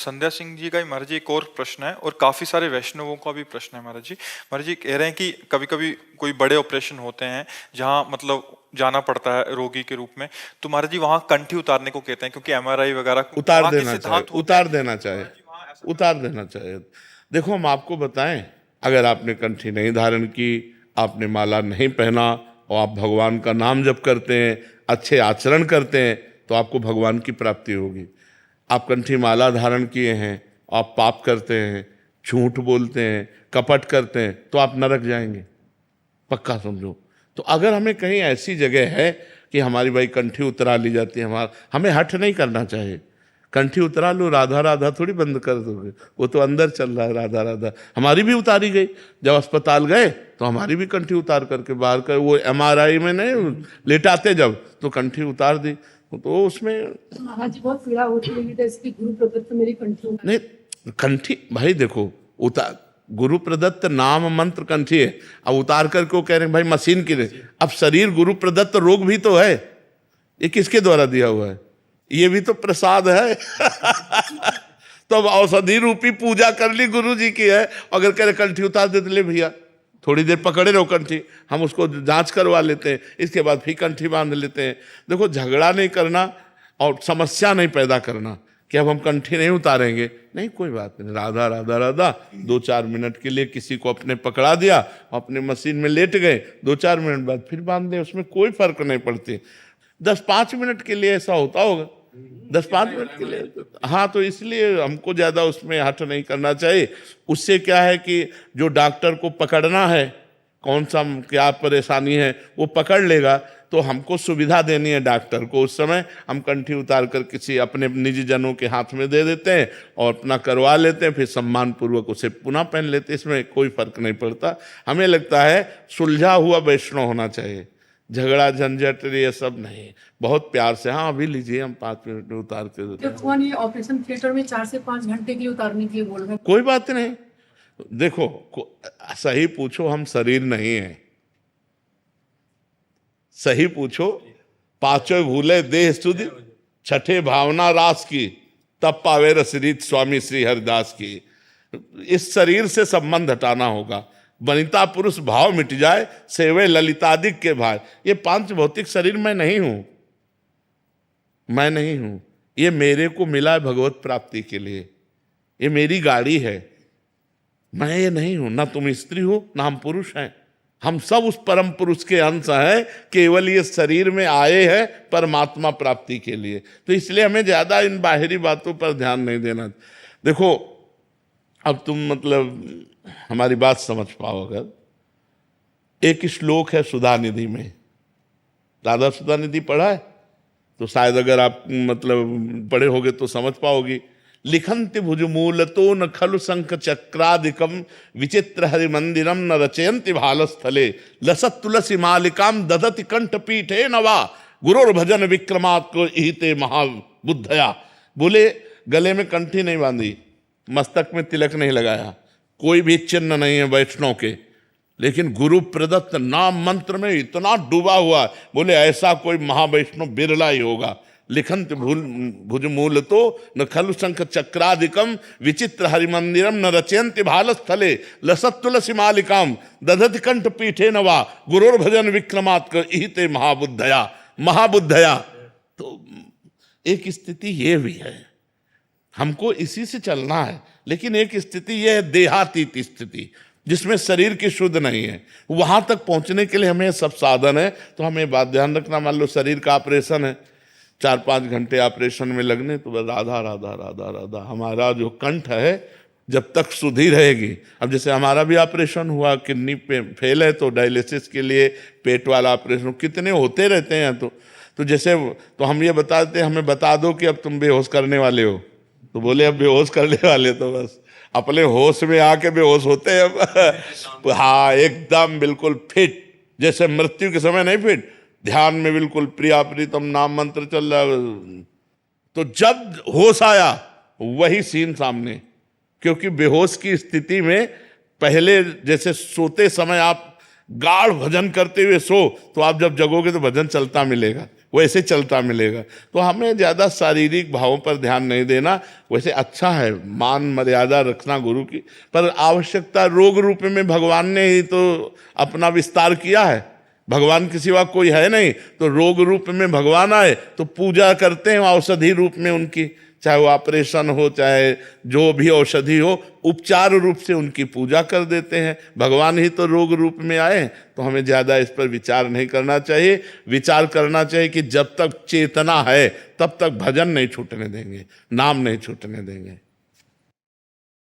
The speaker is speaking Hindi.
संध्या सिंह जी का ही महाराज जी एक और प्रश्न है, और काफी सारे वैष्णवों का भी प्रश्न है महाराज जी। महाराज जी कह रहे हैं कि कभी कभी कोई बड़े ऑपरेशन होते हैं जहां मतलब जाना पड़ता है रोगी के रूप में, तो महाराज जी वहां कंठी उतारने को कहते हैं, क्योंकि एमआरआई वगैरह उतार वहां के देना चाहिए, सिद्धांत होते उतार हैं। देना चाहिए, महाराज जी वहां ऐसा उतार देना चाहिए। देखो हम आपको बताएं, अगर आपने कंठी नहीं धारण की, आपने माला नहीं पहना और आप भगवान का नाम जप करते हैं, अच्छे आचरण करते हैं, तो आपको भगवान की प्राप्ति होगी। आप कंठी माला धारण किए हैं, आप पाप करते हैं, झूठ बोलते हैं, कपट करते हैं, तो आप नरक जाएंगे, पक्का समझो। तो अगर हमें कहीं ऐसी जगह है कि हमारी भाई कंठी उतरा ली जाती है, हमें हठ नहीं करना चाहिए। कंठी उतरा लो, राधा राधा थोड़ी बंद कर दोगे, वो तो अंदर चल रहा है राधा राधा। हमारी भी उतारी गई, जब अस्पताल गए तो हमारी भी कंठी उतार करके बाहर कर, वो एमआरआई में नहीं लेटाते जब, तो कंठी उतार दी। तो उसमें महाराज जी बहुत पीड़ा होती है, जैसे कि गुरु प्रदत्त मेरी कंठी उतार। नहीं, कंठी भाई देखो, उतार गुरु प्रदत्त नाम मंत्र कंठी है, अब उतार करके वो कह रहे हैं भाई मशीन की नहीं। अब शरीर गुरु प्रदत्त रोग भी तो है, ये किसके द्वारा दिया हुआ है? ये भी तो प्रसाद है। तो अब औषधि रूपी पूजा कर ली, गुरु जी की है, अगर कह रहे कंठी उतार देते, ले भैया थोड़ी देर पकड़े रहो कंठी, हम उसको जांच करवा लेते हैं, इसके बाद फिर कंठी बांध लेते हैं। देखो झगड़ा नहीं करना और समस्या नहीं पैदा करना कि अब हम कंठी नहीं उतारेंगे, नहीं कोई बात नहीं, राधा राधा राधा 2-4 मिनट के लिए किसी को अपने पकड़ा दिया, अपने मशीन में लेट गए, 2-4 मिनट बाद फिर बांध दें, उसमें कोई फर्क नहीं पड़ती। 10-5 मिनट के लिए ऐसा होता होगा, 10-5 मिनट के लिए, हाँ, तो इसलिए हमको ज़्यादा उसमें हट नहीं करना चाहिए। उससे क्या है कि जो डॉक्टर को पकड़ना है, कौन सा क्या परेशानी है वो पकड़ लेगा, तो हमको सुविधा देनी है डॉक्टर को, उस समय हम कंठी उतार कर किसी अपने निजी जनों के हाथ में दे देते हैं और अपना करवा लेते हैं, फिर सम्मान पूर्वक उसे पुनः पहन लेते हैं, इसमें कोई फर्क नहीं पड़ता। हमें लगता है सुलझा हुआ वैष्णव होना चाहिए, झगड़ा झंझट ये सब नहीं, बहुत प्यार से, हाँ अभी लीजिए हम 5 मिनट में उतार के देते हैं। भगवान ये ऑपरेशन थिएटर में 4 से 5 घंटे के लिए उतारने के लिए बोल रहे हैं। कोई बात नहीं, देखो सही पूछो, हम शरीर नहीं है, सही पूछो, पांचों भूले देह स्तुति, छठे भावना रास की, तब पावे रसरीत स्वामी श्री हरिदास की। इस शरीर से संबंध हटाना होगा, वनिता पुरुष भाव मिट जाए, सेवे ललितादिक के भाई। ये 5 भौतिक शरीर मैं नहीं हूं, मैं नहीं हूं, ये मेरे को मिला है भगवत प्राप्ति के लिए, ये मेरी गाड़ी है, मैं ये नहीं हूं। ना तुम स्त्री हो ना हम पुरुष हैं, हम सब उस परम पुरुष के अंश हैं, केवल ये शरीर में आए हैं परमात्मा प्राप्ति के लिए। तो इसलिए हमें ज्यादा इन बाहरी बातों पर ध्यान नहीं देना। देखो अब तुम मतलब हमारी बात समझ पाओ, अगर एक श्लोक है सुधा निधि में, राधा सुधा निधि पढ़ा है तो शायद अगर आप मतलब पढ़े होगे तो समझ पाओगी। लिखन्ति भुजमूलतो न खलु शंख चक्रादिकम विचित्र हरि मंदिरम न रचयन्ति भालस्थले लसत तुलसी मालिकाम दधति कंठ पीठे नवा गुरोर भजन विक्रमात् को इहिते महाबुद्धया। बोले गले में कंठी नहीं बांधी, मस्तक में तिलक नहीं लगाया, कोई भी चिन्ह नहीं है वैष्णव के, लेकिन गुरु प्रदत्त नाम मंत्र में इतना डूबा हुआ, बोले ऐसा कोई महावैष्णव बिरला ही होगा। लिखंत भुजमूल तो न खलु शंख चक्रादिकम विचित्र हरिमंदिरम न रचयन्ति भालस्थले लसत तुलसी मालिकाम दधति कंठ पीठे नवा गुरोर भजन विक्रमात् इहिते महाबुद्धया। महाबुद्धया तो एक स्थिति ये भी है, हमको इसी से चलना है, लेकिन एक स्थिति यह है देहातीत स्थिति, जिसमें शरीर की शुद्ध नहीं है। वहां तक पहुंचने के लिए हमें सब साधन है, तो हमें बात ध्यान रखना। मान लो शरीर का ऑपरेशन है, 4-5 घंटे ऑपरेशन में लगने, तो राधा राधा राधा राधा, हमारा जो कंठ है जब तक शुद्ध ही रहेगी। अब जैसे हमारा भी ऑपरेशन हुआ, किडनी पे फेल है, तो डायलिसिस के लिए पेट वाला ऑपरेशन कितने होते रहते हैं। तो जैसे तो हम ये बताते, हमें बता दो कि अब तुम बेहोश करने वाले हो, तो बोले अब बेहोश करने वाले, तो बस अपने होश में आके बेहोश होते हैं अब। हाँ एकदम बिल्कुल फिट, जैसे मृत्यु के समय नहीं फिट, ध्यान में बिल्कुल प्रिया प्रीतम नाम मंत्र चल रहा है। तो जब होश आया वही सीन सामने, क्योंकि बेहोश की स्थिति में पहले जैसे सोते समय आप गाढ़ भजन करते हुए सो, तो आप जब जगोगे तो भजन चलता मिलेगा, वैसे चलता मिलेगा। तो हमें ज़्यादा शारीरिक भावों पर ध्यान नहीं देना। वैसे अच्छा है मान मर्यादा रखना गुरु की, पर आवश्यकता रोग रूप में भगवान ने ही तो अपना विस्तार किया है। भगवान के सिवा कोई है नहीं, तो रोग रूप में भगवान आए तो पूजा करते हैं औषधि रूप में उनकी, चाहे वो ऑपरेशन हो चाहे जो भी औषधि हो, उपचार रूप से उनकी पूजा कर देते हैं। भगवान ही तो रोग रूप में आए, तो हमें ज़्यादा इस पर विचार नहीं करना चाहिए। विचार करना चाहिए कि जब तक चेतना है तब तक भजन नहीं छूटने देंगे, नाम नहीं छूटने देंगे।